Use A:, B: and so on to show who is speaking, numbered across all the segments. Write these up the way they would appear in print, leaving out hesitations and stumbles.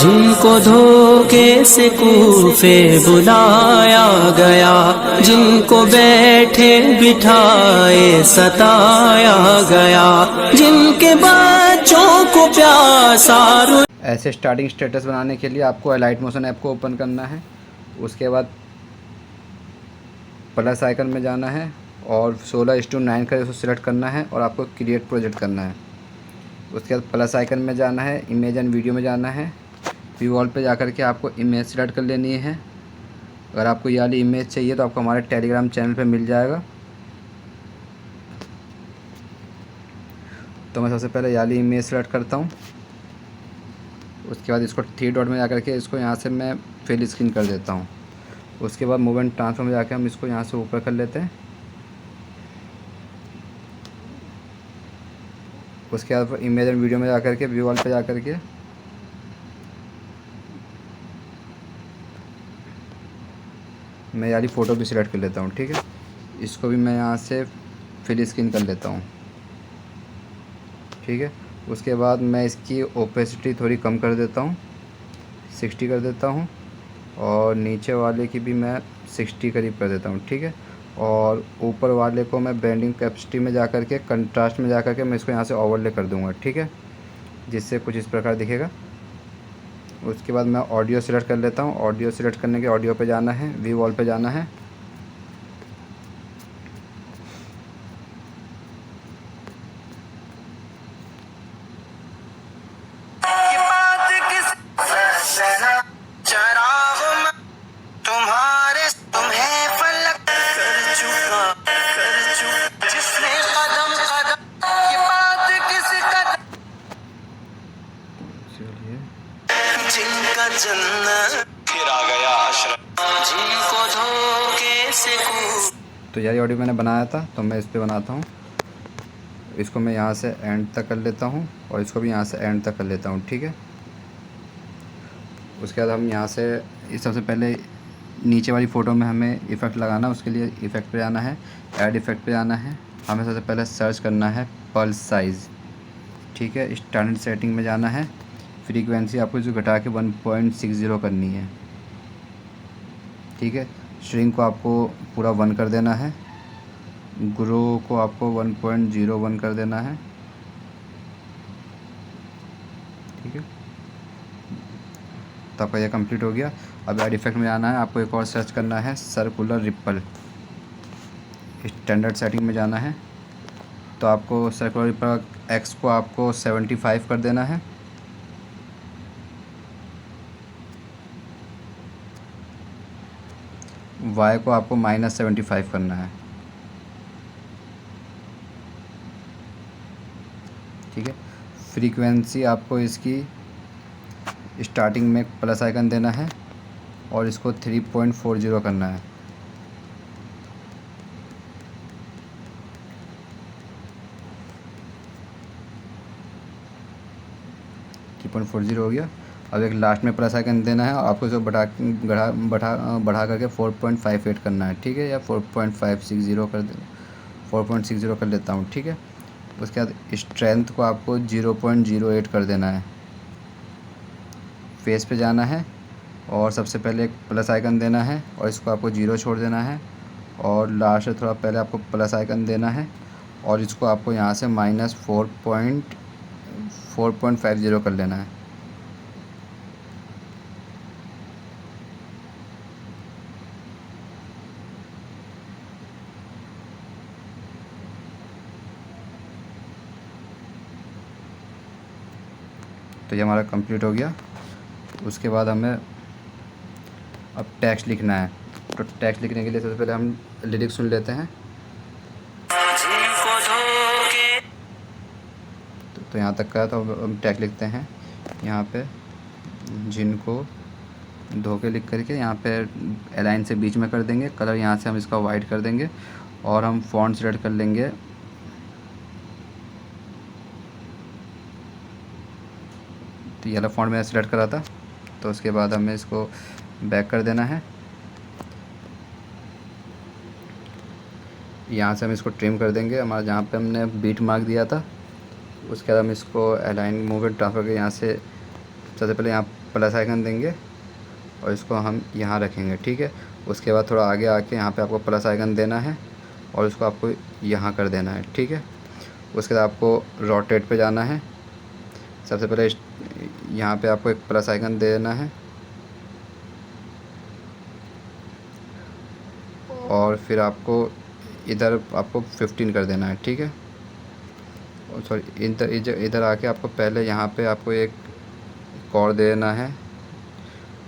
A: जिनको धोखे से कूफे बुलाया गया, जिनको बैठे बिठाए सताया गया, जिनके बच्चों को प्यासा।
B: ऐसे स्टार्टिंग स्टेटस बनाने के लिए आपको लाइट मोशन ऐप को ओपन करना है। उसके बाद प्लस आइकन में जाना है और 16:9 का उसको सिलेक्ट करना है और आपको क्रिएट प्रोजेक्ट करना है। उसके बाद प्लस आइकन में जाना है, इमेज एंड वीडियो में जाना है, व्यू ऑल पे जाकर के आपको इमेज सेलेक्ट कर लेनी है। अगर आपको ये वाली इमेज चाहिए तो आपको हमारे टेलीग्राम चैनल पे मिल जाएगा। तो मैं सबसे पहले ये वाली इमेज सेलेक्ट करता हूँ। उसके बाद इसको 3 डॉट में जाकर के इसको यहाँ से मैं फिल स्क्रीन कर देता हूँ। उसके बाद मूव एंड ट्रांसफर में जाकर हम इसको यहाँ से ऊपर कर लेते हैं। उसके बाद इमेज एंड वीडियो में जाकर के व्यू ऑल पे जाकर के मैं यारी फ़ोटो भी सिलेक्ट कर लेता हूँ। ठीक है, इसको भी मैं यहाँ से फिल स्क्रीन कर लेता हूँ। ठीक है, उसके बाद मैं इसकी ओपेसिटी थोड़ी कम कर देता हूँ, 60 कर देता हूँ, और नीचे वाले की भी मैं 60 करीब कर देता हूँ। ठीक है, और ऊपर वाले को मैं ब्लेंडिंग कैपेसिटी में जाकर के कंट्रास्ट में जाकर के मैं इसको यहाँ से ओवरले कर दूँगा। ठीक है, जिससे कुछ इस प्रकार दिखेगा। उसके बाद मैं ऑडियो सेलेक्ट कर लेता हूँ। ऑडियो सेलेक्ट करने के ऑडियो पे जाना है, व्यू वॉल पे जाना है।
A: जिनका जन्नत फिर आ गया अशरफ, जिनको धोखे से
B: तो यही ऑडियो मैंने बनाया था, तो मैं इस पे बनाता हूँ। इसको मैं यहाँ से एंड तक कर लेता हूँ और इसको भी यहाँ से एंड तक कर लेता हूँ। ठीक है, उसके बाद हम यहाँ से इस सबसे पहले नीचे वाली फ़ोटो में हमें इफ़ेक्ट लगाना, उसके लिए इफ़ेक्ट पे जाना है, ऐड इफ़ेक्ट पे जाना है। हमें सबसे पहले सर्च करना है पल्स साइज़। ठीक है, स्टैंडर्ड सेटिंग में जाना है, फ्रीक्वेंसी आपको जो घटा के 1.60 करनी है। ठीक है, श्रिंक को आपको पूरा 1 कर देना है, ग्रो को आपको 1.01 कर देना है। ठीक है, तो आपका यह कंप्लीट हो गया। अब ऐड इफेक्ट में जाना है, आपको एक और सर्च करना है सर्कुलर रिपल। स्टैंडर्ड सेटिंग में जाना है, तो आपको सर्कुलर रिपल एक्स को आपको 75 कर देना है। वाई को आपको -75 करना है। ठीक है, फ्रीक्वेंसी आपको इसकी स्टार्टिंग में प्लस आइकन देना है और इसको 3.40 करना है। हो गया। अब एक लास्ट में प्लस आइकन देना है और आपको इसको बढ़ा करके 4.58 करना है। ठीक है, या 4.560 कर दे, 4.60 कर लेता हूँ। ठीक है, उसके बाद स्ट्रेंथ को आपको 0.08 कर देना है। फेस पे जाना है और सबसे पहले एक प्लस आइकन देना है और इसको आपको 0 छोड़ देना है, और लास्ट से थोड़ा पहले आपको प्लस आइकन देना है और इसको आपको यहाँ से -4.50 कर लेना है। तो ये हमारा कंप्लीट हो गया। उसके बाद हमें अब टेक्स्ट लिखना है। तो टेक्स्ट लिखने के लिए सबसे पहले हम लिरिक्स सुन लेते हैं। तो यहाँ तक का, तो हम टेक्स्ट लिखते हैं यहाँ पे, जिनको धोखे लिख करके यहाँ पे अलाइन से बीच में कर देंगे। कलर यहाँ से हम इसका वाइट कर देंगे और हम फॉन्ट सेलेक्ट कर लेंगे तो येलो फॉन्ट मैंने सेलेक्ट करा था। तो उसके बाद हमें इसको बैक कर देना है। यहाँ से हम इसको ट्रिम कर देंगे, हमारा जहाँ पे हमने बीट मार्क दिया था। उसके बाद हम इसको अलाइन मूव एंड ट्रांसफर के यहाँ से सबसे पहले यहाँ प्लस आइकन देंगे और इसको हम यहाँ रखेंगे, ठीक है। उसके बाद थोड़ा आगे आके यहाँ पे आपको प्लस आइकन देना है और इसको आपको यहाँ कर देना है, ठीक है। उसके बाद आपको रोटेट पे जाना है। सबसे पहले यहाँ पे आपको एक प्लस आइकन देना है और फिर आपको इधर आपको 15 कर देना है, ठीक है। और सॉरी, इधर आके आपको पहले यहाँ पे आपको एक कॉर देना है।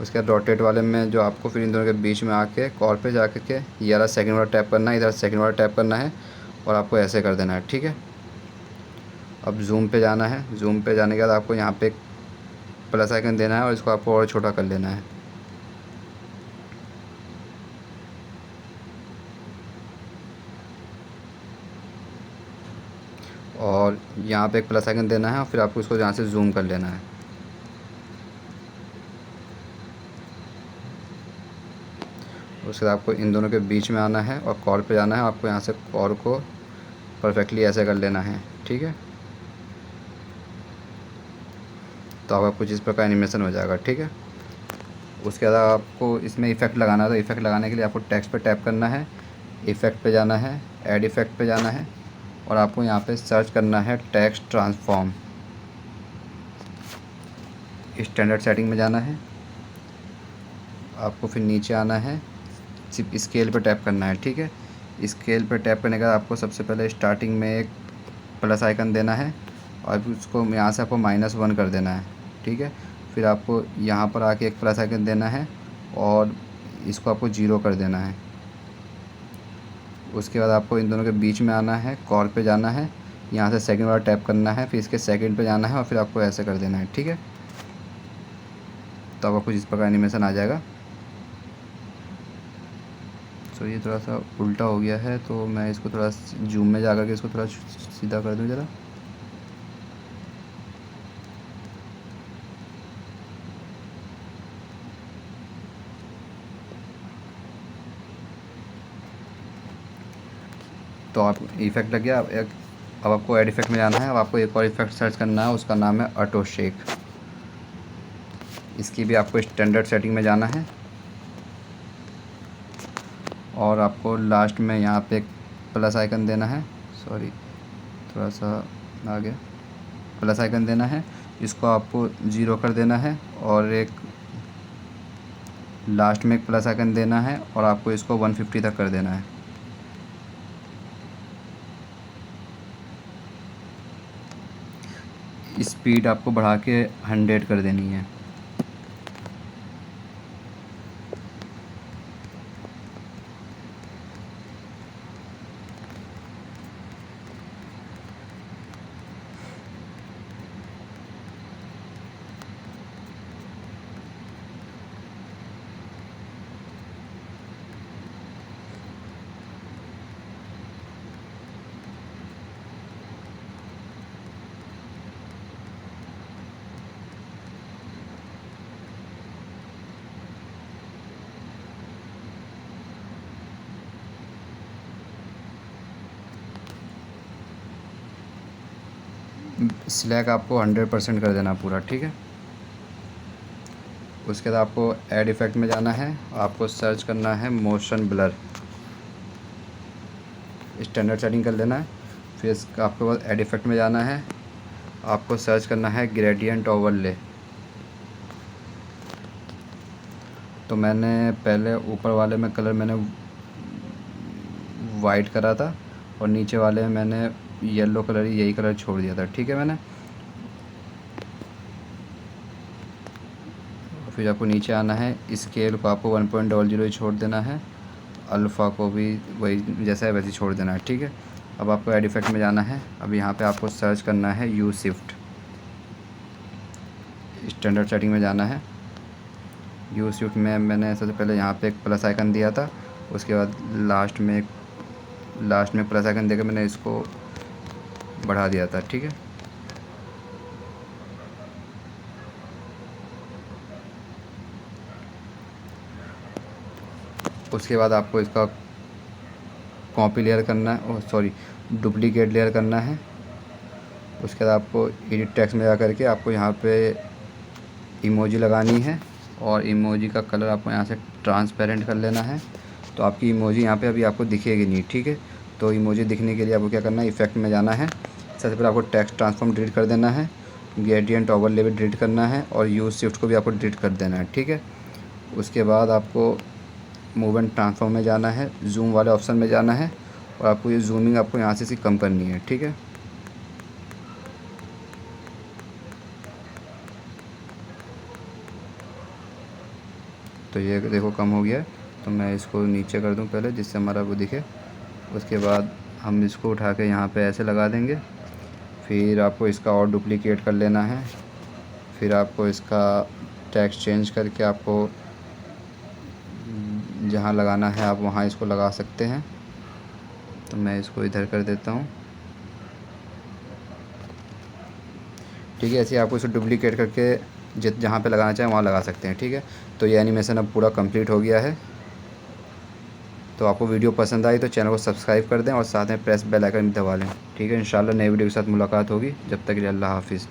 B: उसके बाद रोटेट वाले में जो आपको फिर इन दोनों के बीच में आके कॉर पे जा के ये वाला सेकंड वाला टैप करना है, इधर सेकंड वाला टैप करना है और आपको ऐसे कर देना है, ठीक है। अब जूम पे जाना है। जूम पे जाने के बाद आपको यहाँ पे एक प्लस आइकन देना है और इसको आपको और छोटा कर लेना है। और यहाँ पे एक प्लस आइकन देना है और फिर आपको इसको यहाँ से जूम कर लेना है। उसके बाद आपको इन दोनों के बीच में आना है और कॉर पे जाना है। आपको यहाँ से कॉर को परफेक्टली ऐसे कर लेना है, ठीक है। तो आपका कुछ इस प्रकार एनिमेशन हो जाएगा, ठीक है। उसके बाद आपको इसमें इफ़ेक्ट लगाना है। तो इफ़ेक्ट लगाने के लिए आपको टेक्स्ट पे टैप करना है, इफ़ेक्ट पे जाना है, ऐड इफ़ेक्ट पे जाना है और आपको यहाँ पे सर्च करना है टेक्स्ट ट्रांसफॉर्म। स्टैंडर्ड सेटिंग में जाना है। आपको फिर नीचे आना है, सिर्फ स्केल पे टैप करना है, ठीक है। स्केल पे टैप करने के बाद आपको सबसे पहले स्टार्टिंग में एक प्लस आइकन देना है और उसको यहाँ से आपको -1 कर देना है, ठीक है। फिर आपको यहाँ पर आके एक प्लस आइकन देना है और इसको आपको 0 कर देना है। उसके बाद आपको इन दोनों के बीच में आना है, कॉर पे जाना है, यहाँ से सेकंड वाला टैप करना है, फिर इसके सेकंड पे जाना है और फिर आपको ऐसे कर देना है, ठीक है। तो आपको कुछ इस प्रकार एनिमेशन आ जाएगा। तो ये थोड़ा सा उल्टा हो गया है तो मैं इसको थोड़ा जूम में जा कर के इसको थोड़ा सीधा कर दूँ ज़रा। तो आप इफ़ेक्ट लग गया। अब आपको ऐड इफ़ेक्ट में जाना है। अब आपको एक और इफ़ेक्ट सर्च करना है, उसका नाम है ऑटो शेक। इसकी भी आपको स्टैंडर्ड सेटिंग में जाना है और आपको लास्ट में यहाँ पे एक प्लस आइकन देना है। सॉरी, थोड़ा सा आ गया। प्लस आइकन देना है, इसको आपको 0 कर देना है और एक लास्ट में एक प्लस आइकन देना है और आपको इसको 150 तक कर देना है। स्पीड आपको बढ़ा के 100 कर देनी है। स्लैक आपको 100% कर देना पूरा, ठीक है। उसके बाद आपको ऐड इफ़ेक्ट में जाना है। आपको सर्च करना है मोशन ब्लर, स्टैंडर्ड सेटिंग कर लेना है। फिर आपके पास ऐड इफ़ेक्ट में जाना है। आपको सर्च करना है ग्रेडियंट ओवरले। तो मैंने पहले ऊपर वाले में कलर मैंने वाइट करा था और नीचे वाले में मैंने येलो कलर, यही कलर छोड़ दिया था, ठीक है मैंने। फिर आपको नीचे आना है, स्केल को आपको 1.00 छोड़ देना है, अल्फ़ा को भी वही जैसा है वैसे ही छोड़ देना है, ठीक है। अब आपको ऐड इफ़ेक्ट में जाना है। अब यहाँ पे आपको सर्च करना है यू शिफ्ट, स्टैंडर्ड सेटिंग में जाना है। यू शिफ्ट में मैंने सबसे पहले यहाँ पे एक प्लस आइकन दिया था, उसके बाद लास्ट में प्लस आइकन देकर मैंने इसको बढ़ा दिया था, ठीक है। उसके बाद आपको इसका कॉपी लेयर करना है, डुप्लीकेट लेयर करना है। उसके बाद आपको एडिट टेक्स्ट में जा करके आपको यहाँ पे इमोजी लगानी है और इमोजी का कलर आपको यहाँ से ट्रांसपेरेंट कर लेना है। तो आपकी इमोजी यहाँ पे अभी आपको दिखेगी नहीं, ठीक है। तो इमोजी दिखने के लिए आपको क्या करना है, इफेक्ट में जाना है। सबसे पहले आपको टेक्स्ट ट्रांसफॉर्म डिलीट कर देना है, ग्रेडियंट ओवरले भी डिलीट करना है और यूज शिफ्ट को भी आपको डिलीट कर देना है, ठीक है। उसके बाद आपको मूव एंड ट्रांसफॉर्म में जाना है, जूम वाले ऑप्शन में जाना है और आपको ये जूमिंग आपको यहाँ से कम करनी है, ठीक है। तो ये देखो कम हो गया है। तो मैं इसको नीचे कर दूं पहले, जिससे हमारा वो दिखे। उसके बाद हम इसको उठा के यहाँ पे ऐसे लगा देंगे। फिर आपको इसका और डुप्लीकेट कर लेना है। फिर आपको इसका टेक्स्ट चेंज करके आपको जहाँ लगाना है आप वहाँ इसको लगा सकते हैं। तो मैं इसको इधर कर देता हूँ, ठीक है। ऐसे आपको इसको डुप्लीकेट करके जहाँ पे लगाना चाहें वहाँ लगा सकते हैं, ठीक है। तो ये एनिमेशन अब पूरा कंप्लीट हो गया है। तो आपको वीडियो पसंद आई तो चैनल को सब्सक्राइब कर दें और साथ में प्रेस बेल आइकन भी दबा लें, ठीक है। इंशाल्लाह नई वीडियो के साथ मुलाकात होगी। जब तक के लिए अल्लाह हाफिज़।